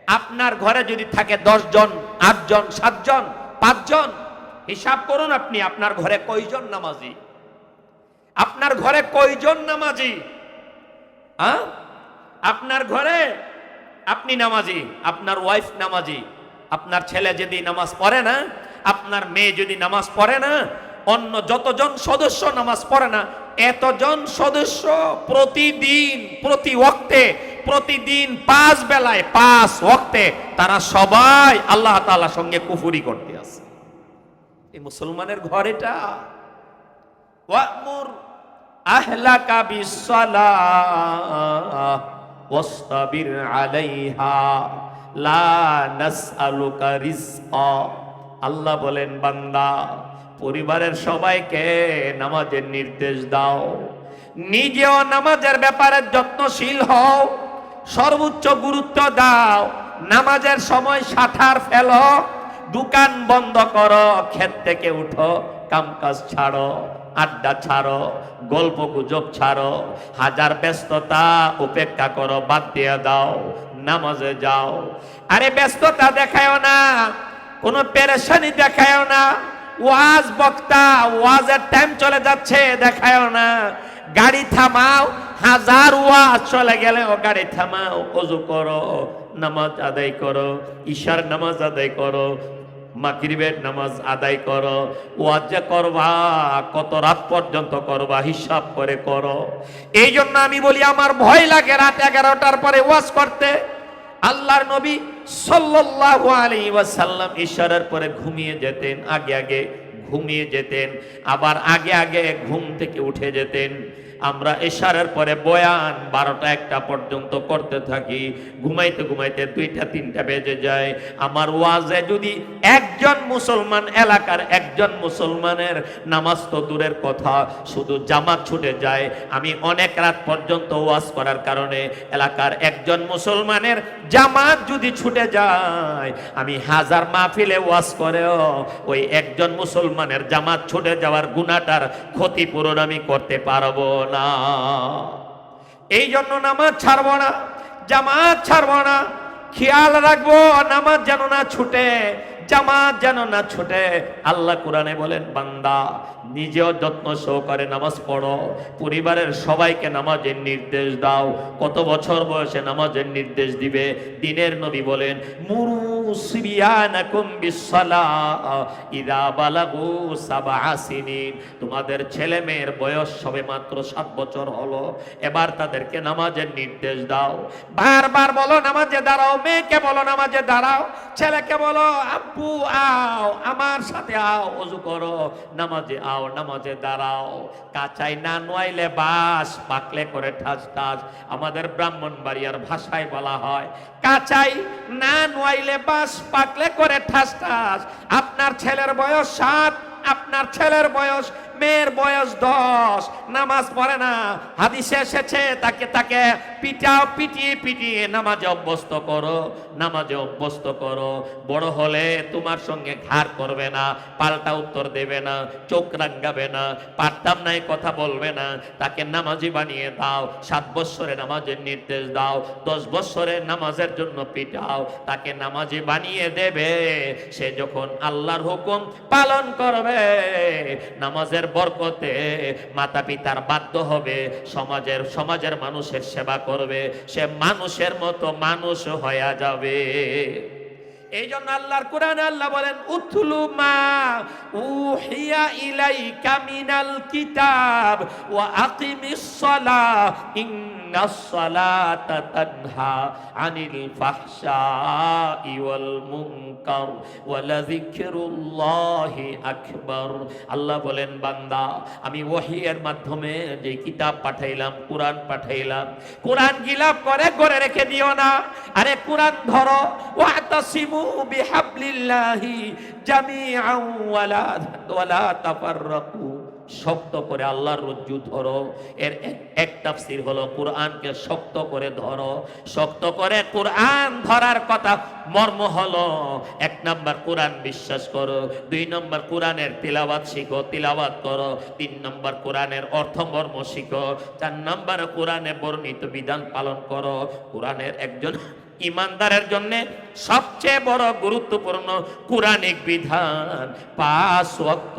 আপনার ঘরে যদি থাকে 10 জন, 8 জন, 7 জন, 5 জন, হিসাব করুন আপনি আপনার ঘরে কয়জন নামাজি, আপনার ঘরে কয়জন নামাজি। আপনার ঘরে আপনি নামাজি, আপনার ওয়াইফ নামাজি, আপনার ছেলে যদি নামাজ পড়ে না, আপনার মেয়ে যদি নামাজ পড়ে না, অন্য যতজন সদস্য নামাজ পড়ে না, এতজন সদস্য প্রতিদিন প্রতি ওয়াক্তে প্রতিদিন 5 বেলায় 5 ওয়াক্তে তারা সবাই আল্লাহ তাআলার সঙ্গে কুফরি করতে আছে। এই মুসলমানের ঘর এটা। ওয়া'মুর আহলাকা বিসসালাহ ওয়াসতাবির আলাইহা লা নাসআলুকা রিজকা। আল্লাহ বলেন, বান্দা পরিবারের সবাইকে নামাজের নির্দেশ দাও, নিজেও নামাজের ব্যাপারে যত্নশীল হও, সর্বোচ্চ গুরুত্ব দাও। নামাজের সময় সাঁতার ফেলো, দোকান বন্ধ করো, ক্ষেত থেকে উঠো, কামকাজ ছাড়ো, আড্ডা ছাড়ো, গল্প গুজব ছাড়ো, হাজার ব্যস্ততা উপেক্ষা করো, বাদ দিয়ে দাও, নামাজে যাও। আরে ব্যস্ততা দেখায়ও না, কোনো পেরেশানি দেখায়ও না, ওয়াজ বক্তা ওয়াজের টাইম চলে যাচ্ছে দেখায়ও না, গাড়ি থামাও, হাজার ওয়াজ চলে গেলেও গাড়ি থামাও, ওযু করো, নামাজ আদায় করো, ঈশার নামাজ আদায় করো, মাগরিবের নামাজ আদায় করো। ওয়াজ যে করবা কত রাত পর্যন্ত করবা হিসাব করে করো। এই জন্য আমি বলি আমার ভয় লাগে রাত 11টার পরে ওয়াজ করতে। আল্লাহর নবী সাল্লাল্লাহু আলাইহি ওয়াসাল্লাম ইশারার পরে ঘুমিয়ে যেতেন, আগে আগে ঘুমিয়ে যেতেন, আবার আগে আগে ঘুম থেকে উঠে যেতেন। আমরা ইশারার পরে বয়ান 12টা 1টা পর্যন্ত করতে থাকি, ঘুমাইতে ঘুমাইতে 2টা 3টা বেজে যায়। আমার ওয়াজে যদি একজন মুসলমান, এলাকার একজন মুসলমানের নামাজ তো দূরের কথা, শুধু জামাত ছুটে যায়, আমি অনেক রাত পর্যন্ত ওয়াজ করার কারণে এলাকার একজন মুসলমানের জামাত যদি ছুটে যায়, আমি হাজার মাহফিলে ওয়াজ করেও ওই একজন মুসলমানের জামাত ছুটে যাওয়ার গুনাহটার ক্ষতিপূরণ আমি করতে পারবো না। এই জন্য নামাজ ছাড়বো না, জামাত ছাড়বো না, খেয়াল রাখবো নামাজ যেন না ছুটে, জামাত যেন না ছুটে। আল্লাহ কোরআনে বলেন, বান্দা নিজেও যত্ন সহকারে নামাজ পড়ো, পরিবারের সবাইকে নামাজের নির্দেশ দাও। কত বছর বয়সে নামাজের নির্দেশ দিবে? দিনের নবী বলেন, মুরু সিবিয়ানাকুম বিসসালাহ ইযা বালাগু 7 সিনিন। তোমাদের ছেলে মেয়ের বয়স সবে মাত্র 7 বছর হলো, এবার তাদেরকে নামাজের নির্দেশ দাও। বারবার বলো নামাজে দাঁড়াও, মেয়েকে বলো নামাজে দাঁড়াও, ছেলেকে বলো আব্বু আও আমার সাথে আও, ওযু করো, নামাজে আও, নামাজে দাঁড়াও। কাঁচাই না নোয়াইলে বাস, পাকলে করে ঠাস ঠাস। আমাদের ব্রাহ্মণবাড়িয়ার ভাষায় বলা হয়, কাঁচাই না নোয়াইলে বাস, পাকলে করে ঠাস ঠাস। আপনার ছেলের বয়স 7, আপনার ছেলের বয়স, মেয়ের বয়স 10, নামাজ পড়ে না, হাদিসে এসেছে তাকে তাকে পিটাও, পিটিয়ে পিটিয়ে নামাজে অভ্যস্ত করো, নামাজে অভ্যস্ত করো। বড় হলে তোমার সঙ্গে ঘাড় করবে না, পাল্টা উত্তর দেবে না, চোখ রাঙ্গাবে না, পারতাম নাই কথা বলবে না, তাকে নামাজি বানিয়ে দাও। 7 বছরে নামাজের নির্দেশ দাও, 10 বছরের নামাজের জন্য পিটাও, তাকে নামাজি বানিয়ে দেবে। সে যখন আল্লাহর হুকুম পালন করবে, নামাজের বরকতে মাতা পিতার বাধ্য হবে, সমাজের মানুষের সেবা করবে, সে মানুষের মতো মানুষ হয়ে যাবে। এই জন্য আল্লাহর কোরআনে আল্লাহ বলেন, উতলু মা উহিয়া ইলাইকা মিনাল কিতাব ওয়া আকিমিস সালাহ ইন্নাস সালাতা তানহা আনিল ফাহশাই ওয়াল মুনকার ওয়া লাযিকরুল্লাহি আকবার। আল্লাহ বলেন, বান্দা আমি ওহীর মাধ্যমে যে কিতাব পাঠাইলাম, কোরআন পাঠাইলাম, কোরআন গিলাপ করে করে রেখে দিও না। আরে কোরআন ধরো, ওয়াতাসিমু বিহাবলিল্লাহি জামিআন ওয়ালা তাফাররাকু। শক্ত করে আল্লাহর রজ্জু ধরো। এর এক তাফসীর হলো কোরআনকে শক্ত করে ধরো। শক্ত করে কোরআন ধরার কথা মর্ম হলো, 1 নাম্বার কোরআন বিশ্বাস করো, 2 নাম্বার কোরআনের তিলাওয়াত শিখো, তিলাওয়াত করো, 3 নাম্বার কোরআনের অর্থ মর্ম শিখো, 4 নাম্বার কোরআনে বর্ণিত বিধান পালন করো। কোরআনের একজন ইমানদারের জন্য সবচেয়ে বড় গুরুত্বপূর্ণ কুরআনিক বিধান 5 ওয়াক্ত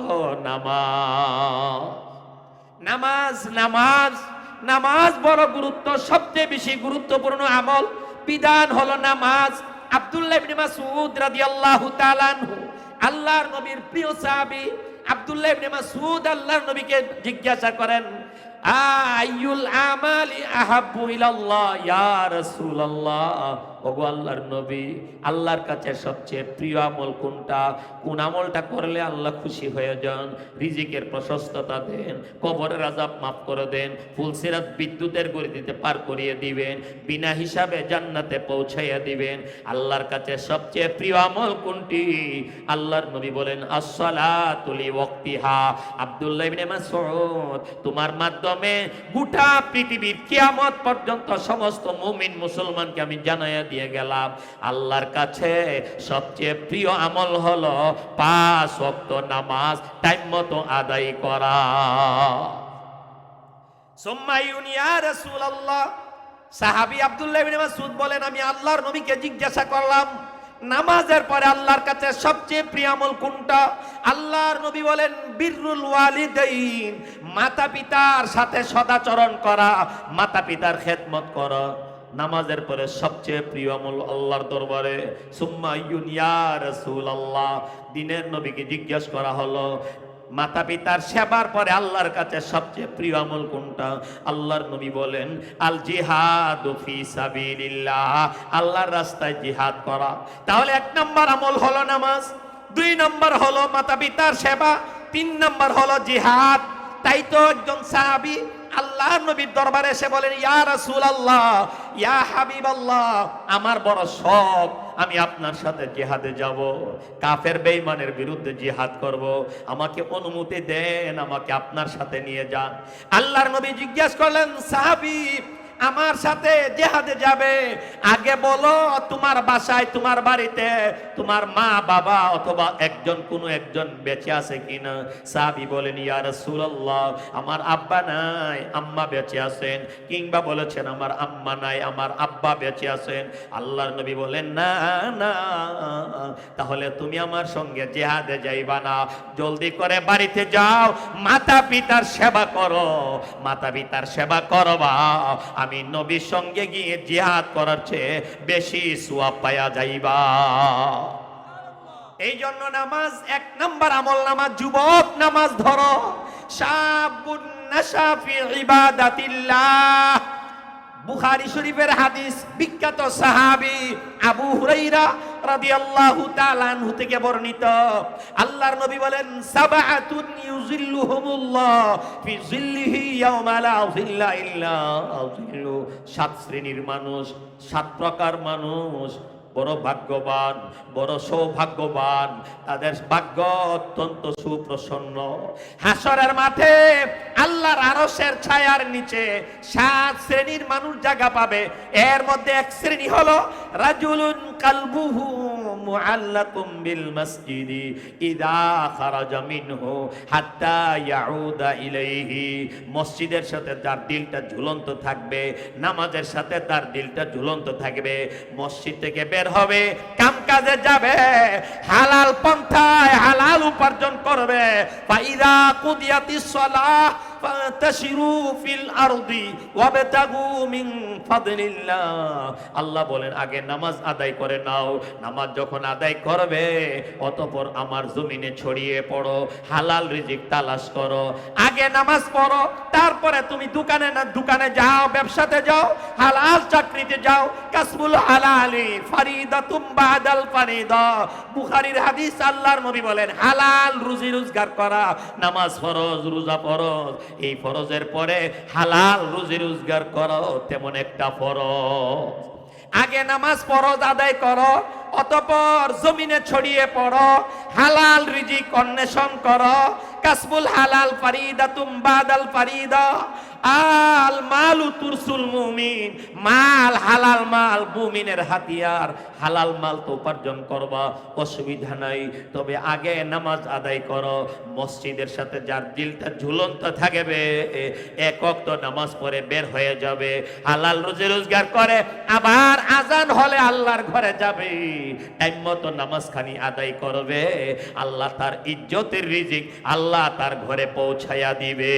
নামাজ। নামাজ নামাজ নামাজ বড় গুরুত্ব, সবচেয়ে বেশি গুরুত্বপূর্ণ আমল বিধান হলো নামাজ। আব্দুল্লাহ ইবনে মাসউদ রাদিয়াল্লাহু তাআলা আনহু, আল্লাহর নবীর প্রিয় সাহাবী আব্দুল্লাহ ইবনে মাসউদ আল্লাহর নবীকে জিজ্ঞাসা করেন, আইয়ুল আমালি আহাব্বু ইলাল্লাহ ইয়া রাসূলুল্লাহ, ওগো আল্লাহর নবী, আল্লাহর কাছে সবচেয়ে প্রিয় আমল কোনটা? কোন আমলটা করলে আল্লাহ খুশি হয়ে যান? রিজিকের প্রশস্ততা দেন, কবরের আযাব মাফ করে দেন, ফুলসিরাত বিদ্যুতের গতিতে পার করিয়ে দিবেন, বিনা হিসাবে জান্নাতে পৌঁছাইয়া দিবেন। আল্লাহর কাছে সবচেয়ে প্রিয় আমল কোনটি? আল্লাহর নবী বলেন, আস-সালাতু লিওয়াক্তিহা। আব্দুল্লাহ ইবনে মাসউদ, তোমার মাধ্যমে গোটা পৃথিবীর কিয়ামত পর্যন্ত সমস্ত মুমিন মুসলমানকে আমি জানাইয়া দিয়ে গেলাম, আল্লাহর কাছে সবচেয়ে প্রিয় আমল হলো 5 ওয়াক্ত নামাজ টাইম মতো আদায় করা। সুম্মায়ুন ইয়া রাসূলুল্লাহ, সাহাবী আব্দুল্লাহ ইবনে মাসউদ বলেন, আমি আল্লাহর নবীকে জিজ্ঞাসা করলাম, নামাজের পরে আল্লাহর কাছে সবচেয়ে প্রিয় আমল কোনটা? আল্লাহর নবী বলেন, বিররুল ওয়ালিদাইন, মাতা পিতার সাথে সদাচরণ করা, মাতা পিতার খেদমত করা নামাজের পরে সবচেয়ে প্রিয় আমল আল্লাহর দরবারে। সুম্মা ইয়া রাসূলুল্লাহ, দিনের নবীকে জিজ্ঞাসা করা হলো, মাতা পিতার সেবার পরে আল্লাহর কাছে সবচেয়ে প্রিয় আমল কোনটা? আল্লাহর নবী বলেন, আল জিহাদু ফি সাবিলিল্লাহ, আল্লাহর রাস্তায় জিহাদ করা। তাহলে 1 নম্বর আমল হলো নামাজ, 2 নম্বর হলো মাতা পিতার সেবা, 3 নম্বর হলো জিহাদ। তাই তো একজন সাহাবী আল্লাহর নবীর দরবারে এসে বলেন, ইয়া রাসূলুল্লাহ, ইয়া হাবিবাল্লাহ, আমার বড় শখ, আমি আপনার সাথে জিহাদে যাব, কাফের বেঈমানের বিরুদ্ধে জিহাদ করব, আমাকে অনুমতি দেন, আমাকে আপনার সাথে নিয়ে যান। আল্লাহর নবী জিজ্ঞাসা করলেন, সাহাবী, আমার সাথে জিহাদে যাবে, আগে বলো তোমার বাসায়, তোমার বাড়িতে তোমার মা বাবা অথবা কোনো একজন বেঁচে আছে কিনা? সাহাবী বলেন, ইয়া রাসূলুল্লাহ, আমার আব্বা নাই, আম্মা বেঁচে আছেন, কিংবা বলেছেন আমার আম্মা নাই, আমার আব্বা বেঁচে আছেন। আল্লাহর নবী বলেন, না না, তাহলে তুমি আমার সঙ্গে জিহাদে যাইবা না, জলদি করে বাড়িতে যাও, মাতা পিতার সেবা করো, মাতা পিতার সেবা করবা, আমি নবীর সঙ্গে গিয়ে জিহাদ করার চেয়ে বেশি সওয়াব পায়া যাইবা। এই জন্য নামাজ 1 নম্বর আমল। নামাজ, যুবক নামাজ ধরো, শাবুন নাশা ফি ইবাদাতিল্লাহ। বুখারী শরীফের হাদিস, বিখ্যাত সাহাবী আবু হুরায়রা রাদিয়াল্লাহু তাআলা আনহু থেকে বর্ণিত, আল্লাহর নবী বলেন, সাবআতুন ইউযিল্লুহুমুল্লাহ ফি যিল্লিহি ইয়াওমা লা যিল্লা ইল্লা যিল্লু। 7 শ্রেণীর মানুষ, 7 প্রকার মানুষ বড় ভাগ্যবান, বড় সৌভাগ্যবান, তাদের ভাগ্য অত্যন্ত সুপ্রসন্ন। হাসরের মাঠে আল্লাহর আরশের ছায়ার নিচে 7 শ্রেণীর মানুষ জায়গা পাবে। এর মধ্যে 1 শ্রেণী হলো রাজুলুন কালবুহু মুআল্লাকুম বিল মসজিদি ইযা খারাজা মিনহু হাত্তা ইয়াউদা ইলাইহি। মসজিদের সাথে তার দিলটা ঝুলন্ত থাকবে, নামাজের সাথে তার দিলটা ঝুলন্ত থাকবে। মসজিদ থেকে বের হবে, কামকাজে যাবে, হালাল পন্থায় হালাল উপার্জন করবে। ফাইদা কুদিয়াতিস সালাহ ফাতাশিরু ফিল আরদি ওয়াবতাগু মিন ফাদলিল্লাহ। আল্লাহ বলেন, আগে নামাজ আদায় করে নাও, নামাজ যখন আদায় করবে অতঃপর আমার জমিনে ছড়িয়ে পড়ো, হালাল রিজিক তালাশ করো। আগে নামাজ পড়ো, তারপরে তুমি দোকানে যাও, ব্যবসাতে যাও, হালাল চাকরিতে যাও। কাসবুল হালালি ফারিদাতুম বাদাল ফারিদা। বুখারীর হাদিস, আল্লাহর নবী বলেন, হালাল রুজি রোজগার করা নামাজ ফরজ, রোজা ফরজ, এই ফরজের পরে হালাল রুজি রোজগার করো তেমন একটা ফরজ। আগে নামাজ ফরজ আদায় করো, অতঃপর জমিনে ছড়িয়ে পড়ো, হালাল রিজিক অন্বেষণ করো, কাসবুল হালাল ফারিদাতুম বাদাল ফারিদা। আল মালু তুরসুল মুমিন, মাল হালাল মাল মুমিনের হাতিয়ার। হালাল মাল তো উপার্জন করবা, অসুবিধা নাই, তবে আগে নামাজ আদায় করো। মসজিদের সাথে যার দিলটা ঝুলন্ত থাকবে, এক ওয়াক্ত নামাজ পড়ে বের হয়ে যাবে, হালাল রুজি রোজগার করে, আবার আজান হলে আল্লাহর ঘরে যাবে, টাইম মতো নামাজ খানি আদায় করবে, আল্লাহ তার ইজ্জতের রিজিক আল্লাহ তার ঘরে পৌঁছায়া দিবে।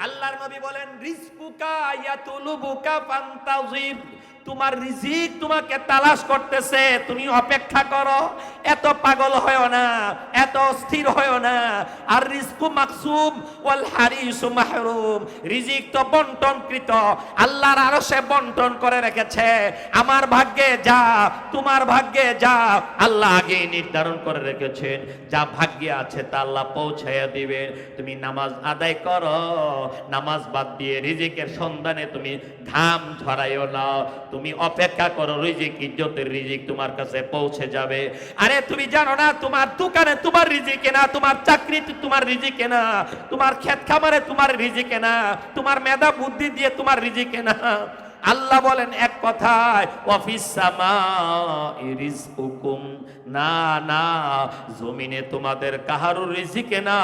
আল্লাহর নবী বলেন, রিজকুকা ইয়াতুলুবুকা ফান্তাজির, তোমার রিজিক তোমাকে তালাশ করতেছে, তুমি অপেক্ষা করো। এত পাগল হয়ো না, এত অস্থির হয়ো না। আর রিজকু মাকসুম ওয়াল হারিসু মাহরুম, রিজিক তো বন্টনকৃত, আল্লাহর আরশে বন্টন করে রেখেছে। আমার ভাগ্যে যা, তোমার ভাগ্যে যা, আল্লাহ আগে নির্ধারণ করে রেখেছেন। যা ভাগ্যে আছে তা আল্লাহ পৌঁছায়া দিবেন। তুমি নামাজ আদায় করো, নামাজ বাদ দিয়ে রিজিকের সন্ধানে তুমি ঘাম ঝরাইও না, তুমি অপেক্ষা করো, রিজিক ইজ্জতের রিজিক তোমার কাছে পৌঁছে যাবে। আরে তুমি জানো না, তোমার দোকানে তোমার রিজিক না, তোমার চাকরিতে তোমার রিজিক না, তোমার ক্ষেত খামারে তোমার রিজিক না, তোমার মেধা বুদ্ধি দিয়ে তোমার রিজিক না। আল্লাহ বলেন এক কথায়, ওয়াফিস সামাই রিজকুকুম, না না, জমিনে তোমাদের কাহারুর রিজিক না,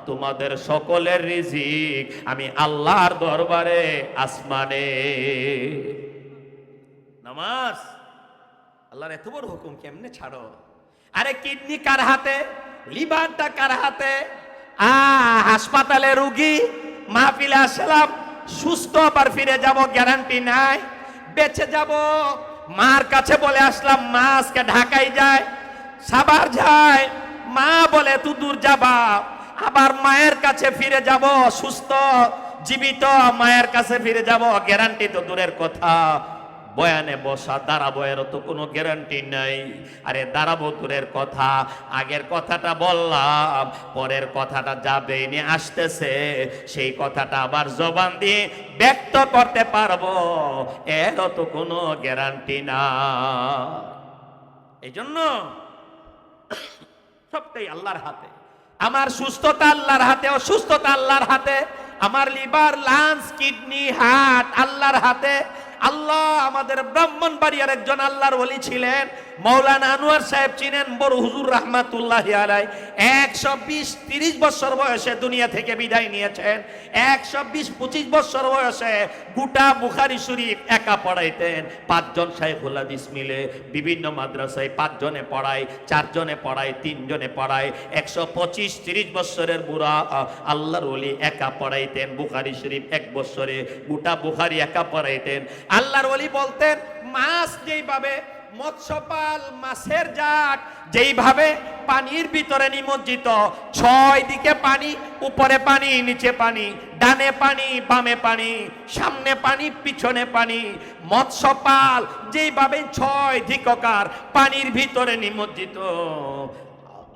তোমাদের সকলের রিজিক আমি আল্লাহর দরবারে আসমানে। নামাজ আল্লাহর এত বড় হুকুম কেমনে ছাড়ো? আরে কিডনি কার হাতে, লিভারটা কার হাতে? হাসপাতালে রুগী, মাহফিলে আসলাম, সুস্থ আবার ফিরে যাব গ্যারান্টি নাই, বেঁচে যাব। মার কাছে বলে আসলাম, মা আজকে ঢাকায় যায়, সাভার যায়, মা বলে তু দূর যাবা, আবার মায়ের কাছে ফিরে যাব সুস্থ জীবিত, মায়ের কাছে ফিরে যাব, গ্যারান্টি তো দূরের কথা। বয়ানে বসা, দাঁড়াবো, এর তো কোনো গ্যারান্টি নাই। আরে দাঁড়াবো দূরের কথা, আগের কথাটা বললাম, পরের কথাটা যাবে নিয়ে আসতেছে, সেই কথাটা আবার জবান দিয়ে ব্যক্ত করতে পারবো, এরও তো কোনো গ্যারান্টি না। এই জন্য সবটাই আল্লাহর হাতে। আমার সুস্থতা আল্লাহর হাতে, অসুস্থতা আল্লাহর হাতে। আমার লিভার, লাংস, কিডনি, হার্ট আল্লাহর হাতে। আল্লাহ আমাদের ব্রাহ্মণবাড়িয়ার একজন আল্লাহর ওলি ছিলেন, মাওলানা আনোয়ার সাহেব চিনেন, বড় হুজুর রাহমাতুল্লাহি আলাইহি। 120-30 বছর বয়সে দুনিয়া থেকে বিদায় নিয়েছেন। 120-25 বছর বয়সে গোটা বুখারী শরীফ একা পড়াইতেন। 5 জন শাইখুল হাদিস মিলে বিভিন্ন মাদ্রাসায় 5 জনে পড়ায়, 4 জনে পড়ায়, 3 জনে পড়ায়। 125-30 বছরের বুড়া আল্লাহর ওলি একা পড়াইতেন বুখারী শরীফ 1 বছরে, গোটা বুখারী একা পড়াইতেন। আল্লাহর ওলি বলতেন, মাছ যেইভাবে মৎস্যপাল, মাছের জাট যেইভাবে পানির ভিতরে নিমজ্জিত, 6 দিকে পানি, উপরে পানি, নিচে পানি, ডানে পানি, বামে পানি, সামনে পানি, পিছনে পানি, মৎস্যপাল যেইভাবে 6 দিককার পানির ভিতরে নিমজ্জিত।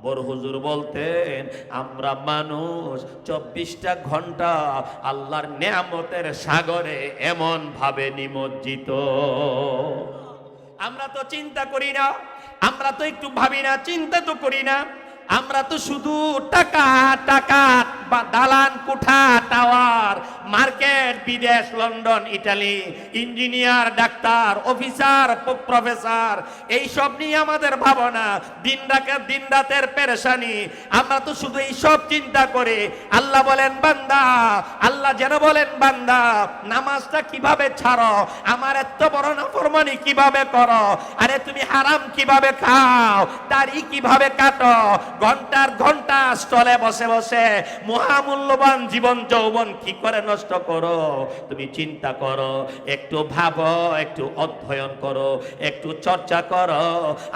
বড় হুজুর বলতেন, আমরা মানুষ 24টা ঘন্টা আল্লাহর নেয়ামতের সাগরে এমন ভাবে নিমজ্জিত। আমরা তো চিন্তা করি না, আমরা তো একটু ভাবি না, চিন্তা তো করি না। আমরা তো শুধু টাকা টাকা, দালান কোঠা, টাওয়ার, মার্কেট, বিদেশ, London, Italy, engineer, doctor, officer, professor, এইসব নিয়ে আমাদের ভাবনা, দিন রাতের পেরেশানি। আমরা তো শুধু এইসব চিন্তা করি। আল্লাহ বলেন বান্দা, আল্লাহ যেন বলেন বান্দা, নামাজটা কিভাবে ছাড়ো, আমার এত বড় নাফরমানি কিভাবে করো, আরে তুমি হারাম কিভাবে খাও, দাড়ি কিভাবে কাটো, ঘন্টার ঘন্টা স্টলে বসে বসে মহামূল্যবান জীবন যৌবন কি করে নষ্ট করো। তুমি চিন্তা করো, একটু ভাবো, একটু অধ্যয়ন করো, একটু চর্চা করো।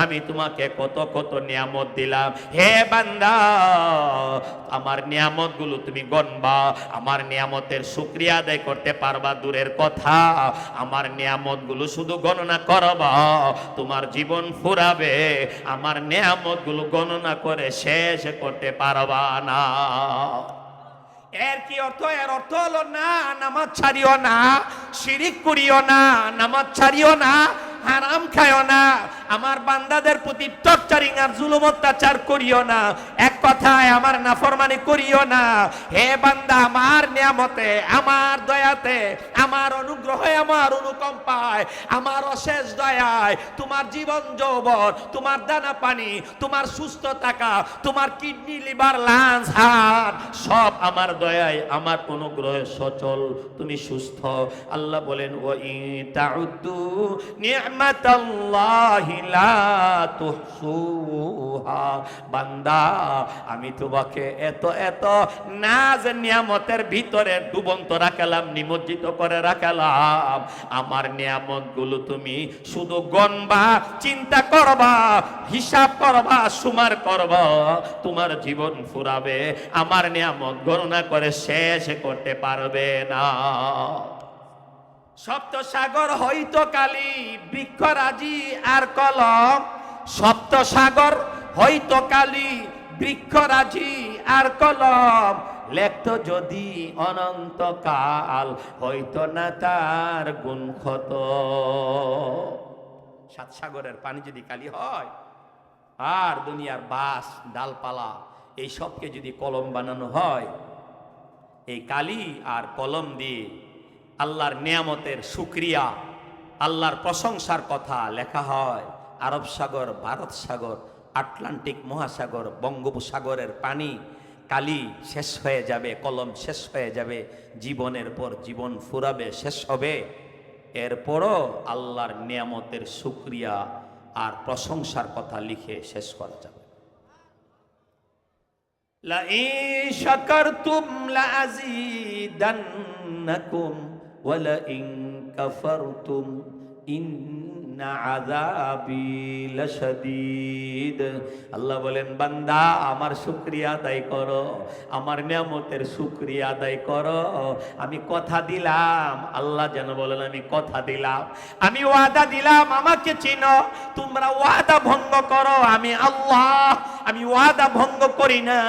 আমি তোমাকে কত কত নিয়ামত দিলাম, হে বান্দা, আমার নিয়ামত গুলো তুমি গণবা, আমার নিয়ামতের শুকরিয়া আদায় করতে পারবা দূরের কথা, আমার নিয়ামত গুলো শুধু গণনা করবা, তোমার জীবন ফুরাবে, আমার নিয়ামত গুলো গণনা করে শেষ করতে পারবা না। এর কি অর্থ? এর অর্থ হলো না নামাজ ছাড়িও না, শিরিক করিও না, নামাজ ছাড়িও না, হারাম খাইও না, আমার বান্দাদের প্রতি টর্চারিং আর জুলুম অত্যাচার করিও না। এক কথায় আমার নাফরমানি করিও না। হে বান্দা, আমার নিয়ামতে, আমার দয়াতে, আমার অনুগ্রহে, আমার অনুকম্পায়, আমার অশেষ দয়ায় তোমার জীবন যৌবন, তোমার দানা পানি, তোমার সুস্থ থাকা, তোমার কিডনি, লিভার, লাংস, হার্ট সব আমার দয়ায়, আমার অনুগ্রহে সচল, তুমি সুস্থ। আল্লাহ বলেন ওয়া ইন তাউদ্দু নি'মাতাল্লাহি লা তুহসুহা। বান্দা, আমি তোমাকে এত এত নাজ নিয়ামতের ভিতরে ডুবন্ত রাখলাম, নিমজ্জিত করে রাখলাম। আমার নিয়ামত গুলো তুমি শুধু গণবা, চিন্তা করবা, হিসাব করবা, সুমার করবা, তোমার জীবন ফুরাবে। আমার নিয়ামত গণনা করে শেষ করতে পারবে না। সপ্ত সাগর হইতো কালি, বৃক্ষরাজি আর কলম। সপ্ত সাগর হইতো কালি, বৃক্ষরাজি আর কলম। লেখতো যদি অনন্তকাল, হইতো না তার গুণ ক্ষত। সাত সাগরের পানি যদি কালি হয়, আর দুনিয়ার বাঁশ, ডালপালা এই সবকে যদি কলম বানানো হয়, এই কালি আর কলম দিয়ে আল্লাহর নিয়ামতের শুকরিয়া, আল্লাহর প্রশংসার কথা লেখা হয়। আরব সাগর, ভারত সাগর, আটলান্টিক মহাসাগর, বঙ্গোপসাগরের পানি কালি শেষ হয়ে যাবে, কলম শেষ হয়ে যাবে, জীবনের পর জীবন ফুরাবে, শেষ হবে। এরপরও আল্লাহর নিয়ামতের শুকরিয়া আর প্রশংসার কথা লিখে শেষ করা যাবে। লা ইন শাকারতুম লা আযীদান্নাকুম ওয়া লা ইন কাফারতুম ইন্না আযাবি লাশাদীদ। আল্লাহ বলেন, বান্দা আমার শুকরিয়া আদায় করো, আমার নিয়ামতের শুকরিয়া আদায় করো। আমি কথা দিলাম, আল্লাহ যেন বলেন আমি কথা দিলাম, আমি ওয়াদা দিলাম, আমাকে চিনো, তোমরা ওয়াদা ভঙ্গ করো, আমি আল্লাহ, আমি ওয়াদা ভঙ্গ করি না।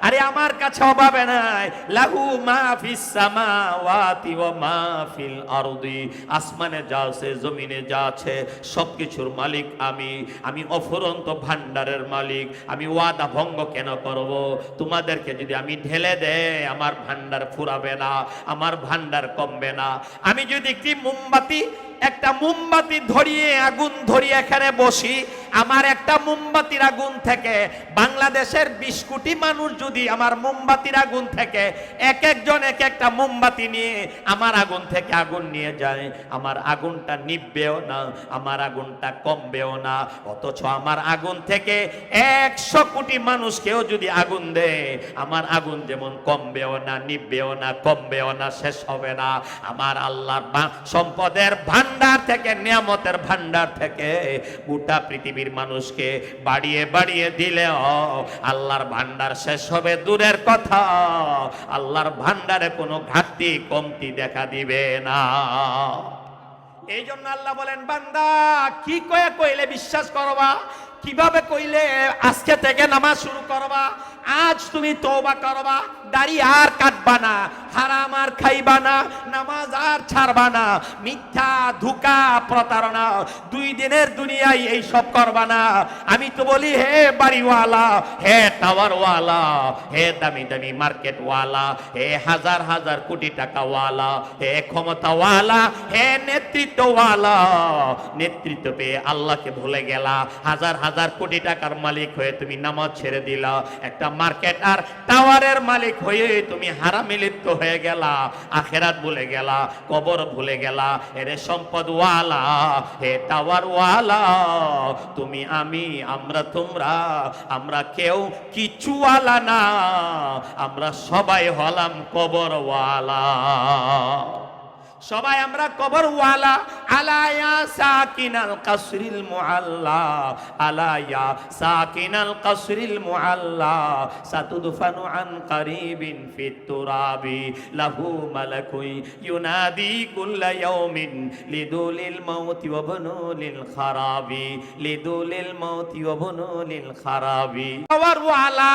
আরে আমার কাছে অভাবে নাই। লাহু মা ফিস সামাওয়াতি ওয়া মা ফিল আরদি, আসমানে যা আছে, জমিনে যা আছে, সবকিছুর মালিক আমি। আমি অফুরন্ত ভান্ডারের মালিক। আমি ওয়াদা ভঙ্গ কেন করব? তোমাদেরকে যদি আমি ঢেলে দেই, আমার ভান্ডার ফুরাবে না, আমার ভান্ডার কমবে না। আমি যদি একটি মোমবাতি, একটা মোমবাতি ধরিয়ে, আগুন ধরিয়ে এখানে বসি, আমার একটা মোমবাতির আগুন থেকে বাংলাদেশের 20 কোটি মানুষ যদি আমার মোমবাতির আগুন থেকে এক একজন এক একটা মোমবাতি নিয়ে আমার আগুন থেকে আগুন নিয়ে যায়, আমার আগুনটা নিভবেও না, আমার আগুনটা কমবেও না। অথচ আমার আগুন থেকে 100 কোটি মানুষকেও যদি আগুন দেয়, আমার আগুন যেমন কমবেও না, নিভবেও না, কমবেও না, শেষ হবে না। আমার আল্লাহর সম্পদের ভান্ডার থেকে, নিয়ামতের ভান্ডার থেকে গোটা পৃথিবীর মানুষকে বাড়িয়ে বাড়িয়ে দিলেও আল্লাহর ভান্ডার শেষ হবে দূরের কথা, আল্লাহর ভান্ডারে কোনো ঘাটতি কমতি দেখা দিবে না। এই জন্য আল্লাহ বলেন, বান্দা কি কইলে বিশ্বাস করবা, কিভাবে কইলে আজকে থেকে নামাজ শুরু করবা, আজ তুমি তওবা করবা, দাড়ি আর কাটবা না, হারাম আর খাইবা না, নামাজ আর ছাড়বা না, মিথ্যা, ধোঁকা, প্রতারণা 2 দিনের দুনিয়ায় এই সব করবা না। আমি তো বলি, হে বাড়িওয়ালা, হে টাওয়ারওয়ালা, হে দামি দামি মার্কেটওয়ালা, হে হাজার হাজার কোটি টাকাওয়ালা, হে ক্ষমতাওয়ালা, হে নেতৃত্বওয়ালা, নেতৃত্ব পেয়ে আল্লাহকে ভুলে গেলা, হাজার হাজার কোটি টাকার মালিক হয়ে তুমি নামাজ ছেড়ে দিলা, একটা মার্কেট আর টাওয়ারের মালিক হয়ে তুমি হারামে লিপ্ত হয়ে গেলা, আখেরাত ভুলে গেলা, কবর ভুলে গেলা। এরে সম্পদওয়ালা, হে টাওয়ারওয়ালা, তুমি, আমি, আমরা, তোমরা, আমরা কেউ কিচ্ছুওয়ালা না, আমরা সবাই হলাম কবরওয়ালা, সবাই আমরা কবরওয়ালা। আলায়া সাকিনাল কাসরিল মুআল্লা, আলায়া সাকিনাল কাসরিল মুআল্লা, সাতুদফানু আন কারিবিন ফিত তুরাবি, লাহু মালাকুই ইউনাদি কুল্লা ইয়াউমিন লিদুলিল মাউতি ওয়া বুনুলিল খারাবি, লিদুলিল মাউতি ওয়া বুনুলিল খারাবি। কবরওয়ালা,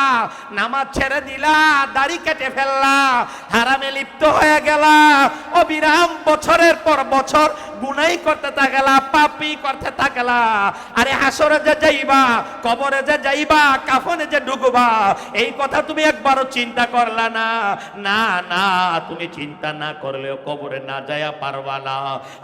নামাজ ছেড়ে দিলা, দাড়ি কেটে ফেললা, হারামে লিপ্ত হয়ে গেলা, অবিরাম বছরের পর বছর গুনাই করতে থাকলা, লাপালাপি করতে থাকলা। আরে হাসরে যে যাইবা, কবরে যে যাইবা, কাফনে যে ঢুকবা, এই কথা তুমি একবারও চিন্তা করলা না? না না, তুমি চিন্তা না করলেও কবরে না যায়া পারবা না।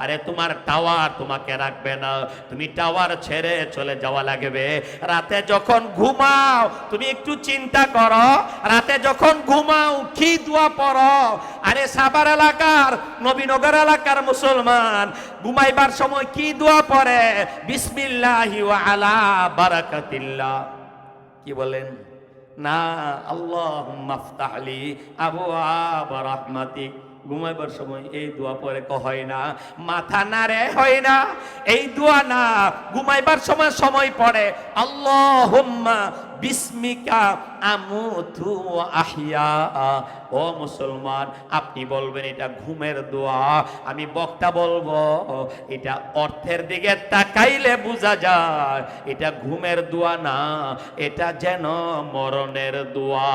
আরে তোমার টাওয়ার তোমাকে রাখবে না, তুমি টাওয়ার ছেড়ে চলে যাওয়া লাগবে। রাতে যখন ঘুমাও তুমি একটু চিন্তা করো, রাতে যখন ঘুমাও কি দোয়া পড়ো। আরে সাভার এলাকার, নবীনগর এলাকার মুসলমান ঘুমাইবার সময় কি দোয়া পড়ে? বিসমিল্লাহি ওয়া আলা বারাকাতিল্লাহ। কি বলেন না? আল্লাহুম্মা আফতাহলি আবওয়াব রাহমাতিক। ঘুমাইবার সময় এই দোয়া পরে হয় না, মাথা নাড়ে হয় না, এই দোয়া না, ঘুমাইবার সময় পড়ে আল্লাহুম্মা বিসমিকা আমুতু ওয়া আহইয়া। ও মুসলমান, আপনি বলবেন এটা ঘুমের দোয়া, আমি বক্তা বলবো এটা অর্থের দিকে তাকাইলে বোঝা যায় এটা ঘুমের দোয়া না, এটা যেন মরণের দোয়া।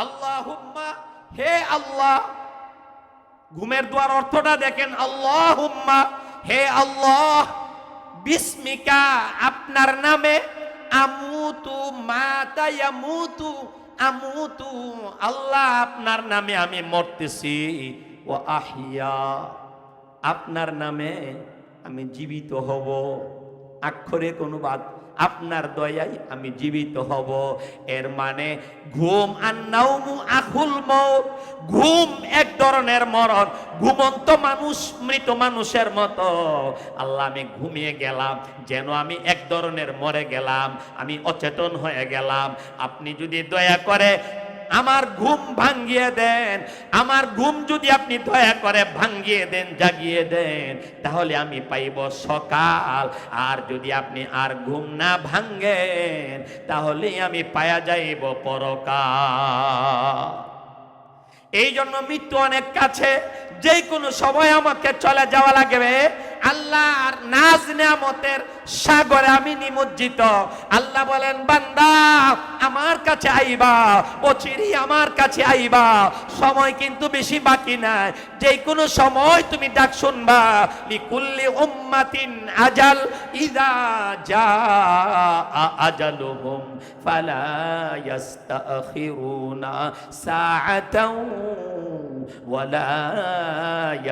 আল্লাহুম্মা, হে আল্লাহ, ঘুমের দোয়ার অর্থটা দেখেন, আল্লাহুম্মা, হে আল্লাহ, বিসমিকা, আপনার নামে, আমুতু, মাতা ইয়ামুতু, আমুতু, আল্লাহ আপনার নামে আমি মরতেছি, ও আহিয়া, আপনার নামে আমি জীবিত হব। আক্ষরিক অনুবাদ, আপনার দয়ায় আমি জীবিত হব। এর মানে ঘুম আর নাউমু আখুল মউত, ঘুম এক ধরনের মরণ। ঘুমন্ত মানুষ মৃত মানুষের মতো। আল্লাহ আমি ঘুমিয়ে গেলাম, যেন আমি এক ধরনের মরে গেলাম, আমি অচেতন হয়ে গেলাম। আপনি যদি দয়া করে আমার ঘুম ভাঙ্গিয়ে দেন, আমার ঘুম যদি আপনি দয়া করে ভাঙ্গিয়ে দেন, জাগিয়ে দেন, তাহলে আমি পাইব সকাল। আর যদি আপনি আর ঘুম না ভাঙ্গেন, তাহলে আমি পায়া যাইব পরকাল। এই জন্য মৃত্যু অনেক কাছে, যে কোনো সময় আমাকে চলে যাওয়া লাগবে। আল্লাহর নাজ নিয়ামতের সাগরে আমি নিমজ্জিত। আল্লাহ বলেন, বান্দা আমার কাছে আইবা, অচিরেই আমার কাছে আইবা, সময় কিন্তু বেশি বাকি নাই, যে কোনো সময় তুমি ডাক শুনবা। লিকুল্লি উম্মাতিন আজাল, ইযা জাআ আজালুহুম ফালা ইস্তাখিরুনা সাআতাও ওয়ালা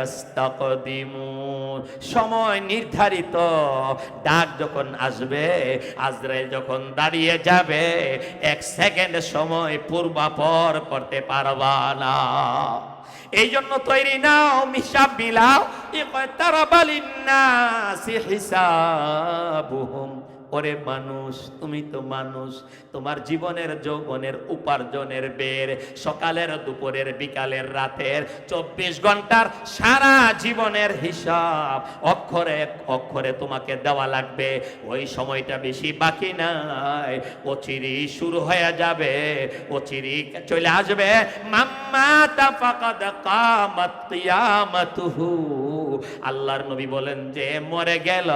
ইস্তাকদিমুন। সময় নির্ধারিত, ডাক যখন আসবে, আজরাইল যখন দাঁড়িয়ে যাবে, এক সেকেন্ড সময় পূর্বাপর করতে পারবা না। এই জন্য তৈরি নাও, হিসাব মিলাও। ইকতারাবা লিন্নাসি হিসাবুহুম। ওরে মানুষ, তুমি তো মানুষ, তোমার জীবনের যৌবনের উপার্জনের বের, সকালের, দুপুরের, বিকালের, রাতের, 24 ঘন্টার সারা জীবনের হিসাব অক্ষরে অক্ষরে তোমাকে দেওয়া লাগবে। ওই সময়টা বেশি বাকি নাই, অচিরেই শুরু হয়ে যাবে, অচিরেই চলে আসবে। মাম্মাতা ফাকাদ কামাত কিয়ামাতুহু। আল্লাহর নবী বলেন, যে মরে গেল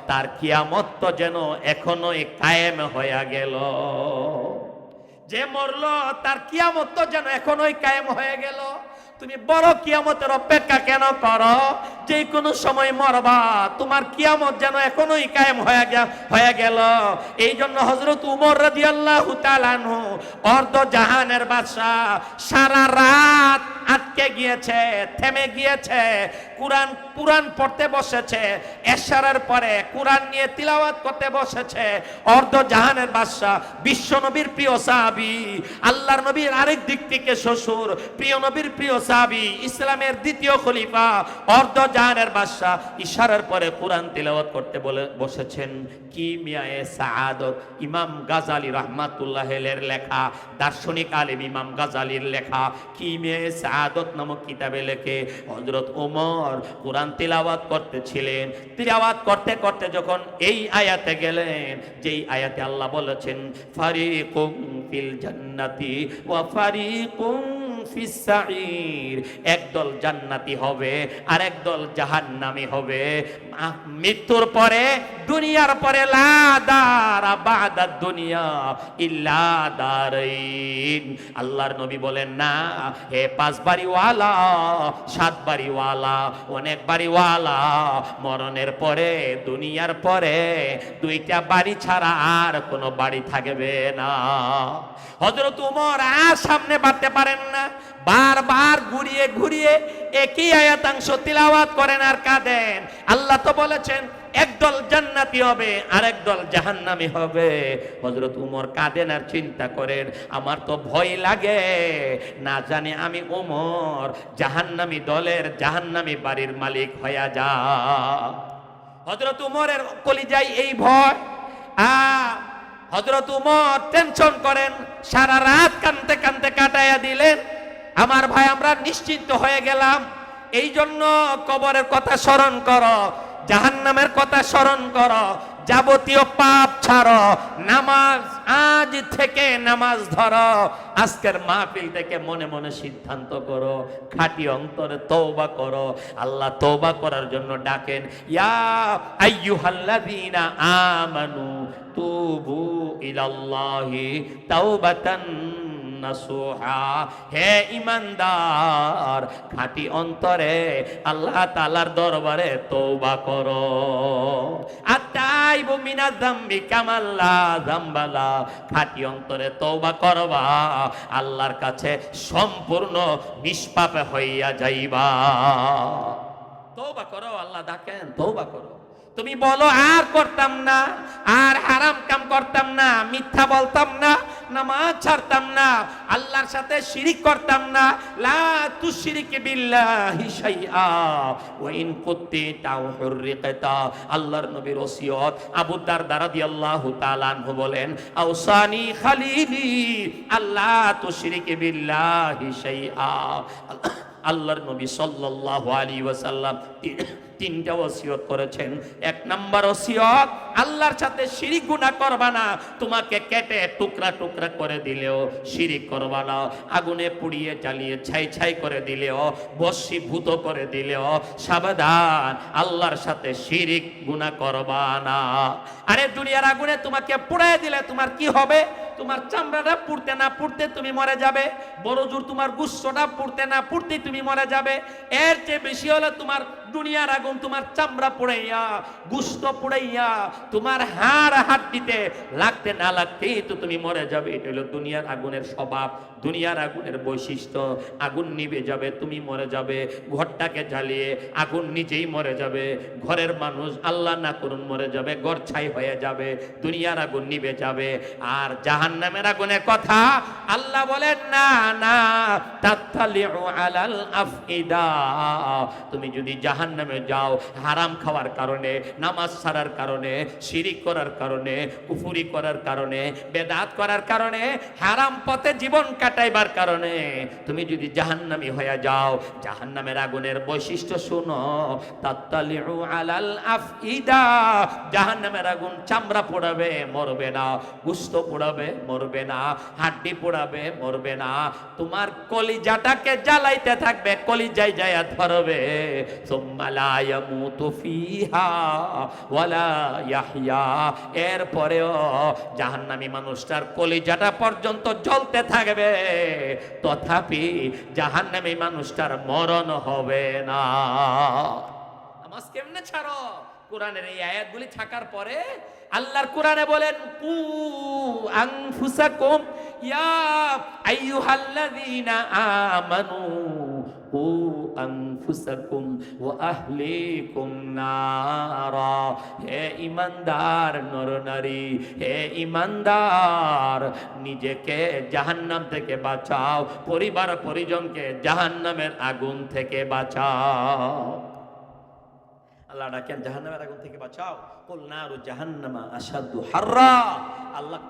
তার কিয়ামত তো যেন এখনোই কায়েম হয়ে গেল। যে মরলো তার কিয়ামত তো যেন এখনোই কায়েম হয়ে গেল। তুমি বড় কিয়ামতের অপেক্ষা কেন করো? যে কোনো সময় মরবা, তোমার কিয়ামত যেন এখনোই কায়েম হয়ে গেল। এই জন্য হযরত উমর রাদিয়াল্লাহু তাআলা আনহু, অর্ধ জাহানের বাদশা, সারা রাত আটকে গিয়েছে, থেমে গিয়েছে, কুরআন পড়তে বসেছে, এশারের পরে কুরআন নিয়ে তিলাওয়াত করতে বসেছে। অর্ধ জাহানের বাদশা, বিশ্ব নবীর প্রিয় সাহাবী, আল্লাহর নবীর আরেক দিক থেকে শ্বশুর, প্রিয় নবীর প্রিয় সাহাবী, ইসলামের দ্বিতীয় খলিফা, অর্ধ জাহানের বাদশা, ইশারার পরে কুরআন তিলাওয়াত করতে বসেছেন। কিমিয়ায়ে সাআদত, ইমাম গাজালি রাহমাতুল্লাহ আলাইহির লেখা, দার্শনিক আলেম ইমাম গাজালির লেখা কিমিয়ায়ে সাআদত নামক কিতাবে লেখে, হযরত ওমর কুরআন তিলাওয়াত করতেছিলেন। তিলাওয়াত করতে করতে যখন এই আয়াতে গেলেন, যেই আয়াতে আল্লাহ বলেছেন, ফারিকুম ফিল জান্নাতি ওয়া ফারিকুম ফিস সাঈর, একদল জান্নাতি হবে আর একদল জাহান্নামী হবে। মৃত্যুর পরে, দুনিয়ার পরে লা দারা বাদাদ দুনিয়া ইল্লা দারাইন। আল্লাহর নবী বলেন না হে 5 বাড়িওয়ালা, 7 বাড়িওয়ালা, অনেক বাড়িওয়ালা, মরণের পরে, দুনিয়ার পরে 2টা বাড়ি ছাড়া আর কোনো বাড়ি থাকবে না। হযরত ওমর আর সামনে বাড়তে পারেন না, বারবার ঘুরিয়ে ঘুরিয়ে একই আয়াতাংশ তিলাওয়াত করেন আর কাঁদেন। আল্লাহ তো বলেছেন একদল জান্নাতি হবে আর একদল জাহান্নামী হবে। হযরত ওমর কাঁদেন আর চিন্তা করেন, আমার তো ভয় লাগে, না জানি আমি ওমর জাহান্নামী দলের, জাহান্নামী বাড়ির মালিক হয়ে যা। হযরত ওমরের কলিজায় এই ভয়। হযরত ওমর টেনশন করেন, সারা রাত কাঁদতে কাঁদতে কাটাইয়া দিলেন। আমার ভাই, আমরা নিশ্চিন্ত হয়ে গেলাম। এই জন্য কবরের কথা স্মরণ করো, জাহান্নামের কথা স্মরণ করো, যাবতীয় পাপ ছাড়ো, নামাজ আজ থেকে নামাজ ধরো। আজকের মাহফিল থেকে মনে মনে সিদ্ধান্ত করো, খাঁটি অন্তরে তওবা করো। আল্লাহ তওবা করার জন্য ডাকেন, ইয়া আইয়ুহাল্লাযীনা আমানু তুবু ইলাল্লাহি তাওবাতান নাসুহা। হে ঈমানদার, খাঁটি অন্তরে আল্লাহ তাআলার দরবারে তওবা করো। আতাইবু মিনাজ যামবি কামাল্লা যামবালা। খাঁটি অন্তরে তওবা করবা, আল্লাহর কাছে সম্পূর্ণ নিষ্পাপ হইয়া যাইবা। তওবা করো, আল্লাহ ডাকেন তওবা করো। তুমি বলো আর করতাম না, আর হারাম কাম করতাম না, মিথ্যা বলতাম না, নামাজ ছাড়তাম না, আল্লাহর সাথে শিরিক করতাম না। লা তুশরিক বিল্লাহি শাইআ ওয়া ইন কুত্তিতা হুররিকাতা। আল্লাহর নবীর ওসিয়ত। আবু দারদা রাদিয়াল্লাহু তাআলা আনহু বলেন, আওসানি খালিলি আল্লাহ তুশরিক বিল্লাহি শাইআ। আল্লাহর নবী সাল্লাল্লাহু আলাইহি ওয়াসাল্লাম 3টা ওসিয়ত করেছেন। 1 নাম্বার ওসিয়ত, আল্লাহর সাথে শিরিক গুনাহ করবা না। তোমাকে কেটে টুকরা টুকরা করে দিলেও শিরিক করবা না, আগুনে পুড়িয়ে জ্বালিয়ে ছাই ছাই করে দিলেও, বশীভূত করে দিলেও সাবধান, আল্লাহর সাথে শিরিক গুনাহ করবা না। আরে দুনিয়ার আগুনে তোমাকে পুড়িয়ে দিলে তোমার কি হবে? তোমার চামড়াটা পুড়তে না পুড়তে তুমি মরে যাবে, বড় জোর তোমার গুস্তটা পুড়তে না পুড়তে তুমি মরে যাবে। এর চেয়ে বেশি হলো তোমার দুনিয়ার আগুন তোমার চামড়া পুড়াইয়া, গুস্ত পুড়াইয়া, তোমার হাড় হাড্ডিতে লাগতে না লাগতেই তো তুমি মরে যাবে। এটা হলো দুনিয়ার আগুনের স্বভাব, দুনিয়ার আগুনের বৈশিষ্ট্য। আগুন নিভে যাবে, তুমি মরে যাবে। ঘরটাকে জ্বালিয়ে আগুন নিজেই মরে যাবে, ঘরের মানুষ আল্লাহ না করুন মরে যাবে, ঘর ছাই হয়ে যাবে, দুনিয়ার আগুন নিভে যাবে। আর জাহান্নামের আগুনের কথা আল্লাহ বলেন না না তাত্তালিউ আলাল আফইদা। তুমি যদি জাহান্নামে যাও হারাম খাওয়ার কারণে, নামাজ ছাড়ার কারণে, শিরিক করার কারণে, কুফরি করার কারণে, বেদাত করার কারণে, হারাম পথে জীবন কাটাইবার কারণে তুমি যদি জাহান্নামী হয়ে যাও, জাহান্নামের আগুনের বৈশিষ্ট্য শুনো, তাত্তালিউ আলাল আফইদা। জাহান্নামের আগুন চামড়া পোড়াবে, মরবে না, গোশত পোড়াবে, মরবে না, হাড্ডি পোড়াবে, মরবে না, তোমার কলিজাটাকে জ্বালাইতে থাকবে, কলিজায় যায় ধরবে। সুম্মা লা ইয়ামুতু ফিহা ওয়ালা ইয়াহইয়া। এরপরেও জাহান্নামী মানুষটার কলিজাটা পর্যন্ত জ্বলতে থাকবে, তথাপি জাহান্নামী মানুষটার মরণ হবে না। নামাজ কেমনে ছাড়ো? কোরআনের এই আয়াতগুলি থাকার পরে আল্লাহর কোরআনে বলেন, কু আনফুসাকুম ইয়া আইয়ুহাল্লাযীনা আমানু কু আনফুসাকুম ওয়া আহলিকুম নারা। হে ঈমানদার নরনারী, হে ঈমানদার, নিজেকে জাহান্নাম থেকে বাঁচাও, পরিবার পরিজনকে জাহান্নামের আগুন থেকে বাঁচাও। আল্লাহ ডাকেন জাহান্নামের আগুন থেকে বাঁচাও। কুল নারু জাহান্নামা আশাদ্দু হাররা।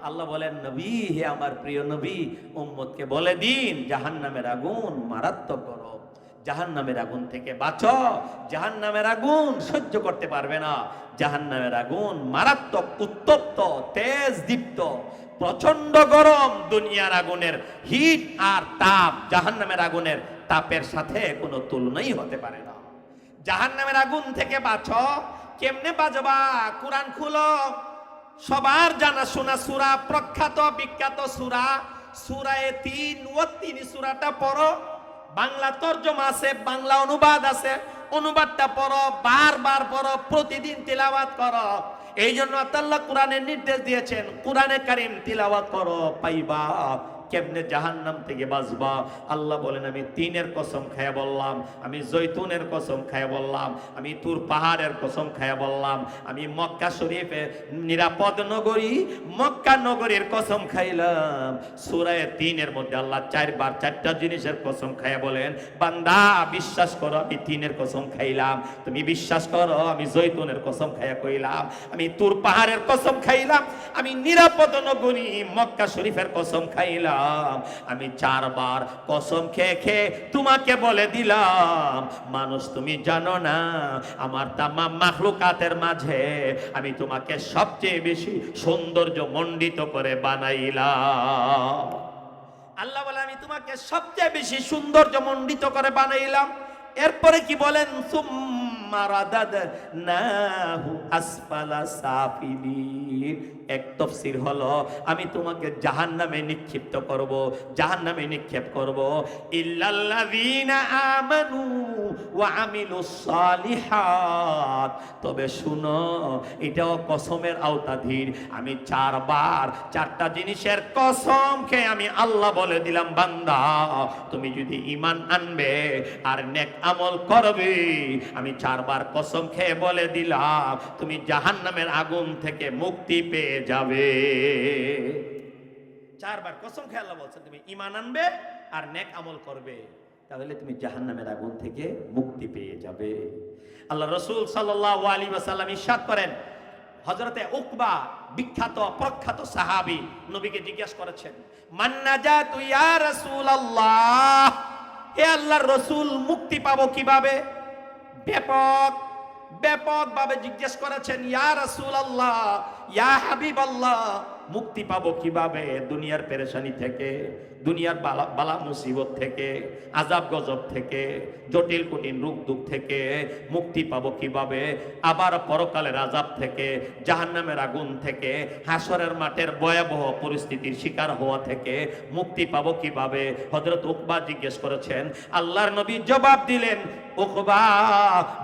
আল্লাহ বলেন, নবী, হে আমার প্রিয় নবী, উম্মতকে বলে দিন জাহান্নামের আগুন মারাত্মক গরম, জাহান্নামের আগুন থেকে বাঁচো। জাহান্নামের আগুন সহ্য করতে পারবে না, জাহান্নামের আগুন মারাত্মক, উত্তপ্ত, তেজ দীপ্ত, প্রচন্ড গরম। দুনিয়ার আগুনের হিট আর তাপ জাহান্নামের আগুনের তাপের সাথে কোনো তুলনাই হতে পারে না। জাহান্নামের আগুন থেকে বাঁচো, কেমনে বাজবা? কোরআন খুলো, সবার জানা শোনা সূরা, প্রখ্যাত বিখ্যাত সূরা সূরায়ে তিন, ওয়াত্তিনি সূরাটা পড়ো। বাংলা তরজমা আছে, বাংলা অনুবাদ আছে, অনুবাদটা পড়ো, বারবার পড়ো, প্রতিদিন তিলাওয়াত করো। এই জন্য আল্লাহ কোরআনের নির্দেশ দিয়েছেন, কোরআনে কারীম তিলাওয়াত করো, পাইবা। কেমনে জাহান্নাম থেকে বাঁচবা? আল্লাহ বলেন, আমি তিনের কসম খায়া বললাম, আমি জৈতুনের কসম খায়া বললাম, আমি তুর পাহাড়ের কসম খায়া বললাম, আমি মক্কা শরীফে নিরাপদ নগরী মক্কা নগরীর কসম খাইলাম। সূরা তিনের মধ্যে আল্লাহ চারবার চারটা জিনিসের কসম খায়া বলেন, বান্দা বিশ্বাস করো আমি তিনের কসম খাইলাম, তুমি বিশ্বাস করো আমি জৈতুনের কসম খায়া কইলাম, আমি তুর পাহাড়ের কসম খাইলাম, আমি নিরাপদ নগরী মক্কা শরীফের কসম খাইলাম। আমি চারবার কসম খেয়ে খেয়ে তোমাকে বলে দিলাম, মানুষ তুমি জানো না, আমার তামাম মাখলুকাতের মাঝে আমি তোমাকে সবচেয়ে বেশি সৌন্দর্য মণ্ডিত করে বানাইলাম। আল্লাহ বলে, আমি তোমাকে সবচেয়ে বেশি সৌন্দর্য মণ্ডিত করে বানাইলাম। এরপরে কি বলেন? সুম্মা রাদাদনাহু আসফালা সাফিলিন। এক তাফসীর হলো, আমি তোমাকে জাহান্নামে নিক্ষিপ্ত করব, জাহান্নামে নিক্ষেপ করব। ইল্লাল্লাযীনা আমানু ওয়া আমিলুস সালিহাত। তবে শুনো, এটাও কসমের আওতাধীন। আমি চারবার চারটা জিনিসের কসম খেয়ে আমি আল্লাহ বলে দিলাম, বান্দা তুমি যদি ঈমান আনবে আর নেক আমল করবে, আমি চারবার কসম খেয়ে বলে দিলাম তুমি জাহান্নামের আগুন থেকে মুক্তি পেয়ে যাবে। চারবার কসম খেয়ে আল্লাহ বলছেন, তুমি ঈমান আনবে আর নেক আমল করবে, তাহলে তুমি জাহান্নামের আগুন থেকে মুক্তি পেয়ে যাবে। আল্লাহ রাসূল সাল্লাল্লাহু আলাইহি ওয়াসাল্লাম ইরশাদ করেন, হযরতে উকবা বিখ্যাত প্রখ্যাত সাহাবী নবীকে জিজ্ঞাসা করেছেন, মান নাজাতু ইয়া রাসূলুল্লাহ, হে আল্লাহর রাসূল মুক্তি পাবো কিভাবে? ব্যাপকভাবে জিজ্ঞেস করেছেন, ইয়া রাসূলুল্লাহ, ইয়া হাবিবাল্লাহ, মুক্তি পাবো কিভাবে দুনিয়ার পেরেশানি থেকে, দুনিয়ার বালা মুসিবত থেকে, আযাব গজব থেকে, জটিল কঠিন রোগ দুঃখ থেকে মুক্তি পাবো কিভাবে? আবার পরকালের আযাব থেকে, জাহান্নামের আগুন থেকে, হাসরের মাঠের ভয়াবহ পরিস্থিতির শিকার হওয়া থেকে মুক্তি পাবো কিভাবে? হযরত উকবা জিজ্ঞেস করেছেন। আল্লাহর নবী জবাব দিলেন, উকবা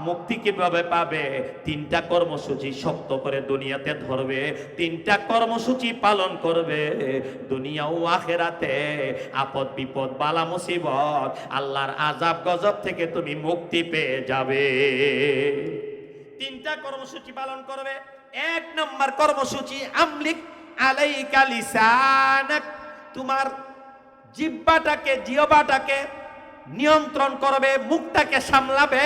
মুক্তি কিভাবে পাবে? তিনটা কর্মসূচি শক্ত করে দুনিয়াতে ধরবে, তিনটা কর্মসূচি পালন করবে, দুনিয়া ও আখিরাতে আপদ বিপদ বালা মুসিবত আল্লাহর আযাব গজব থেকে তুমি মুক্তি পেয়ে যাবে। তিনটা কর্মসূচি পালন করবে। এক নম্বর কর্মসূচি, আমলিক আলাইকা লিসানাক, তোমার জিহ্বাটাকে নিয়ন্ত্রণ করবে, মুখটাকে সামলাবে।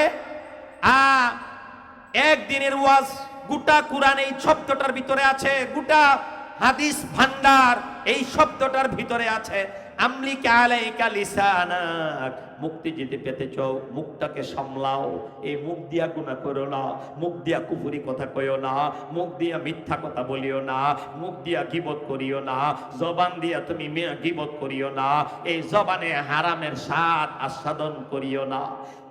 একদিনের ওয়াজ গোটা কোরআন এই শব্দটার ভিতরে আছে, গোটা হাদিস ভান্ডার এই শব্দটার ভিতরে আছে। আমলিক আলাইকা লিসানাক, মুক্তি যদি পেতে চাও মুখটাকে সামলাও। এই মুখ দিয়া গুনাহ করো না, মুখ দিয়া কুফরি কথা কইও না, মুখ দিয়া মিথ্যা কথা বলিও না, মুখ দিয়া গীবত করিও না, জবান দিয়া তুমি গীবত করিও না, এই জবানে হারামের স্বাদ আস্বাদন করিও না।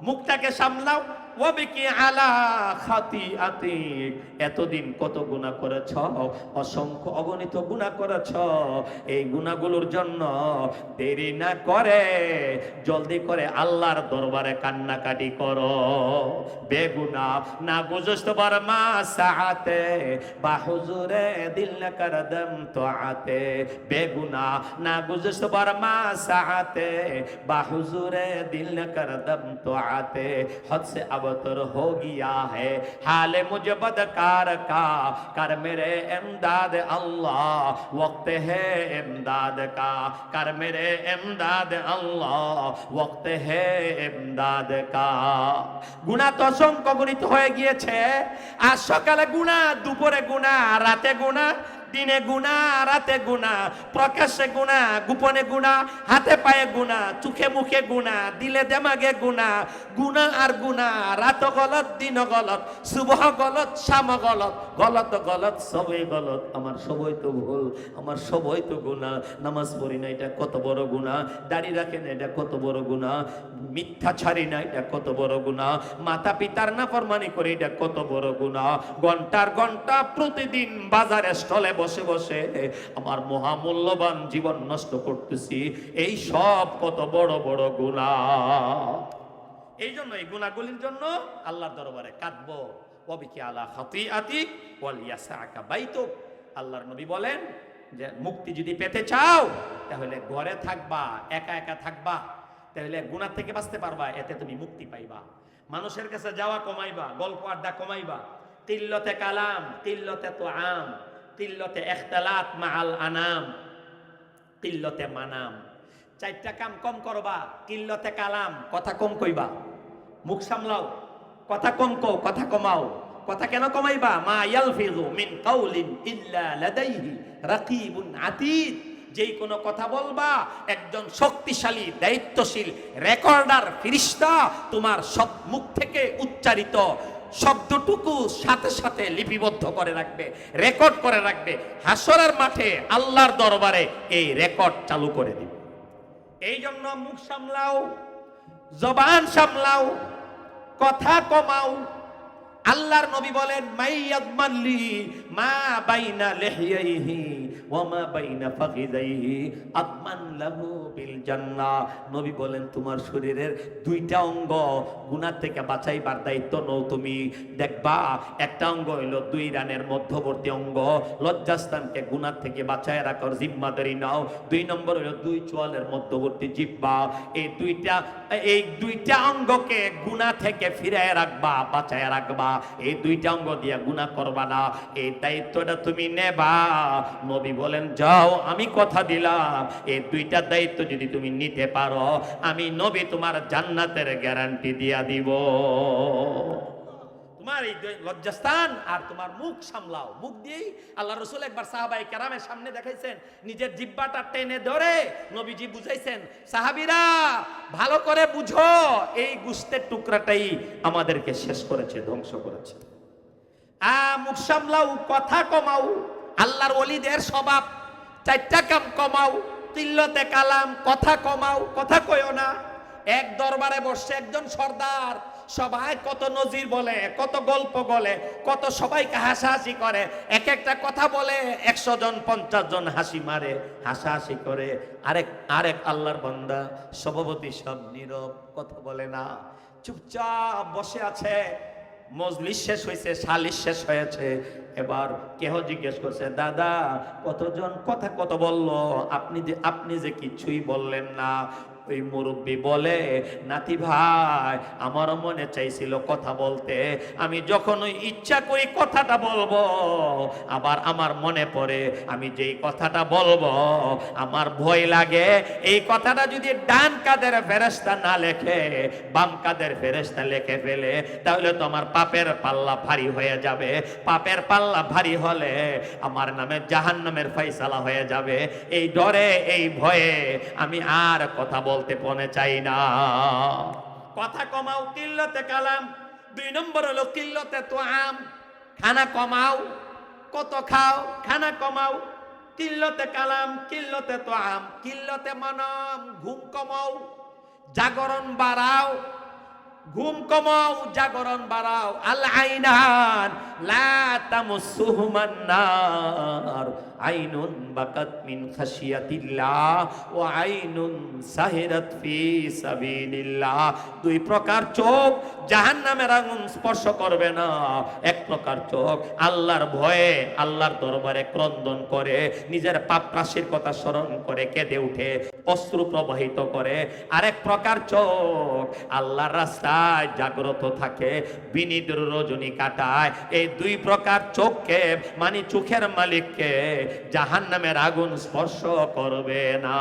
মুখটাকে সামলাও। ওয়াবিকি আলা খাতিআতিক, এতদিন কত গুনাহ করেছ, অসংখ্য অগণিত গুনাহ করেছ, এই গুনাহগুলোর জন্য দেরি না করে জলদি করে আল্লাহর দরবারে কান্নাকাটি করো। বেগুনাহ না গুজস্ত বার মা সাআতে বা হুজুরে দিল না করদম তোআতে, বেগুনাহ না গুজস্ত বার মা সাআতে বা হুজুরে দিল না করদম তোআতে, हद से अबतर हो गया है हाल मुझे बदकार का, कर मेरे इमदाद अल्लाह वक्त है इमदाद का, कर मेरे इमदाद अल्लाह वक्त है इमदाद का। গুনাহ তো অসংখ্য গণিত হয়ে গিয়েছে, আর সকালে গুনাহ, দুপুরে গুনাহ, রাতে গুনাহ, দিনে গুণা, রাতে গুণা, প্রকাশ্যে গুণা, গোপনে গুণা, হাতে পায়ে গুণা, চোখে মুখে গুণা, দিলে দেমাগে গুণা, গুণা আর গুণা। রাত গলত, দিন গলত, সুবহ গলত, শাম গলত, গলত গলত, সবই গলত। আমার সবই তো ভুল, আমার সবই তো গুণা। নামাজ পড়ি না, এটা কত বড় গুণা। দাড়ি রাখে না, এটা কত বড় গুণা। মিথ্যা ছাড়ি না, এটা কত বড় গুণা। মাতা পিতার নাফরমানি করি, এটা কত বড় গুণা। ঘন্টার ঘন্টা প্রতিদিন বাজারে স্টলে বসে বসে আমার মহামূল্যবান জীবন নষ্ট করতেছি, এই সব কত বড় বড় গুনাহ। এই জন্য এই গুনাহগুলির জন্য আল্লাহর দরবারে কাঁদবো। ওয়াবিকি আলা খাতিআতি ওয়াল ইয়াসআকা বাইতুক। আল্লাহর নবী বলেন যে মুক্তি যদি পেতে চাও তাহলে ঘরে থাকবা, একা একা থাকবা, তাহলে গুনাহ থেকে বাঁচতে পারবা, এতে তুমি মুক্তি পাইবা। মানুষের কাছে যাওয়া কমাইবা, গল্প আড্ডা কমাইবা। কিল্লতে কালাম, কিল্লতে তো আম, কিল্লতে ইখতিলাত মাআল আনাম, কিল্লতে মানাম। চারটা কাম কম করবা। কিল্লতে কালাম, কথা কম কইবা, মুখ সামলাও, কথা কম কও, কথা কমাও। কথা কেন কমাইবা? মা ইয়ালফিযু মিন কাউলিন ইল্লা লাদাইহি রাকিবুন আতীদ। যেই কোনো কথা বলবা, একজন শক্তিশালী দায়িত্বশীল রেকর্ডার ফেরেশতা তোমার সব মুখ থেকে উচ্চারিত শব্দটুকু সাথে সাথে লিপিবদ্ধ করে রাখবে, রেকর্ড করে রাখবে। হাসরের মাঠে আল্লাহর দরবারে এই রেকর্ড চালু করে দিবে। এই জন্য মুখ সামলাও, জবান সামলাও, কথা কমাও। আল্লাহর নবী বলেন মাইয়াদমানলি মা বাইনা লিহিয়াইহি ওয়া মা বাইনা ফাখিদাইহি আদমান লাহু বিল জান্নাহ। নবী বলেন তোমার শরীরের দুইটা অঙ্গ গুনাহ থেকে বাঁচাইবার দায়িত্ব নও তুমি। দেখবা একটা অঙ্গ হইলো দুই রানের মধ্যবর্তী অঙ্গ, লজ্জাস্থানকে গুনাহ থেকে বাঁচায় রাখার জিম্মাদারি নাও। দুই নম্বর হইলো দুই চোয়ালের মধ্যবর্তী জিহ্বা। এই দুইটা অঙ্গকে গুনাহ থেকে ফিরায় রাখবা, বাঁচায় রাখবা। এই দুইটা অঙ্গ দিয়া গুনাহ করবা না, এই দায়িত্বটা তুমি নেবা। নবী বলেন যাও, আমি কথা দিলাম এই দুইটা দায়িত্ব যদি তুমি নিতে পারো, আমি নবী তোমার জান্নাতের গ্যারান্টি দিয়া দিব। তোমার এই লজ্জাস্থান আর তোমার মুখ সামলাও। মুখ দিয়েই আল্লাহ রাসূল একবার সাহাবায়ে কেরামের সামনে দেখাইছেন, নিজের জিহ্বাটা টেনে ধরে নবীজি বুঝাইছেন, সাহাবীরা ভালো করে বুঝো, এই গোশতের টুকরাটাই আমাদেরকে শেষ করেছে, ধ্বংস করেছে। মুখ সামলাও, কথা কমাও। আল্লাহর ওলিদের স্বভাব, চারটা কাম কমাও। কিল্লতে কালাম, কথা কমাও, কথা কইও না। এক দরবারে বসে একজন সর্দার, সবাই কত নজির বলে, কত গল্প বলে, কত সবাইকে হাসাহাসি করে। এক একটা কথা বলে 100 জন 50 জন হাসি মারে, হাসাহাসি করে। আরেক আল্লাহর বান্দা সভাপতি সব নীরব, কথা বলে না, চুপচাপ বসে আছে। মজলিস শেষ হয়েছে, সালিশ শেষ হয়েছে। এবার কেহ জিজ্ঞেস করছে, দাদা কতজন কথা কত বললো, আপনি যে কিছুই বললেন না। ওই মুরব্বী বলে, নাতি ভাই আমার মনে চাইছিল কথা বলতে, আমি যখন ওই ইচ্ছা করি কথাটা বলবো, আবার আমার মনে পড়ে আমি যেই কথাটা বলবো আমার ভয় লাগে, এই কথাটা যদি ডান কাদের ফেরেশতা না লেখে, বাম কাদের ফেরেশতা লিখে ফেলে, তাহলে তো আমার পাপের পাল্লা ভারী হয়ে যাবে। পাপের পাল্লা ভারী হলে আমার নামে জাহান্নামের ফয়সালা হয়ে যাবে। এই ডরে, এই ভয়ে আমি আর কথা বলতে পনে চাই না। কথা কমাও, কিল্লতে কালাম। 2 নম্বর হলো কিল্লতে তো আম, খানা কমাও। কত খাও, খানা কমাও। কিল্লতে কালাম, কিল্লতে তো আম, কিল্লতে মানাম, ঘুম কমাও, জাগরণ বাড়াও। ঘুম কমাও, জাগরণ বাড়াও। আল আইনান লা তামুসুহুমান নার, আইনুন বাকাত মিন খাশিয়াতিল্লাহ ওয়া আইনুন সাহিরাত ফি সাবিলিল্লাহ। 2 প্রকার চোখ জাহান্নামের আগুন স্পর্শ করবে না। এক প্রকার চোখ আল্লাহর ভয়ে আল্লাহর দরবারে ক্রন্দন করে, নিজের পাপ রাশির কথা স্মরণ করে কেঁদে উঠে, অশ্রু প্রবাহিত করে। আরেক প্রকার চোখ আল্লাহর রাস্তায় জাগ্রত থাকে, বিনিদ রজনী কাটায়। এই 2 প্রকার চোখকে, মানে চোখের মালিককে জাহান্নামের আগুন স্পর্শ করবে না।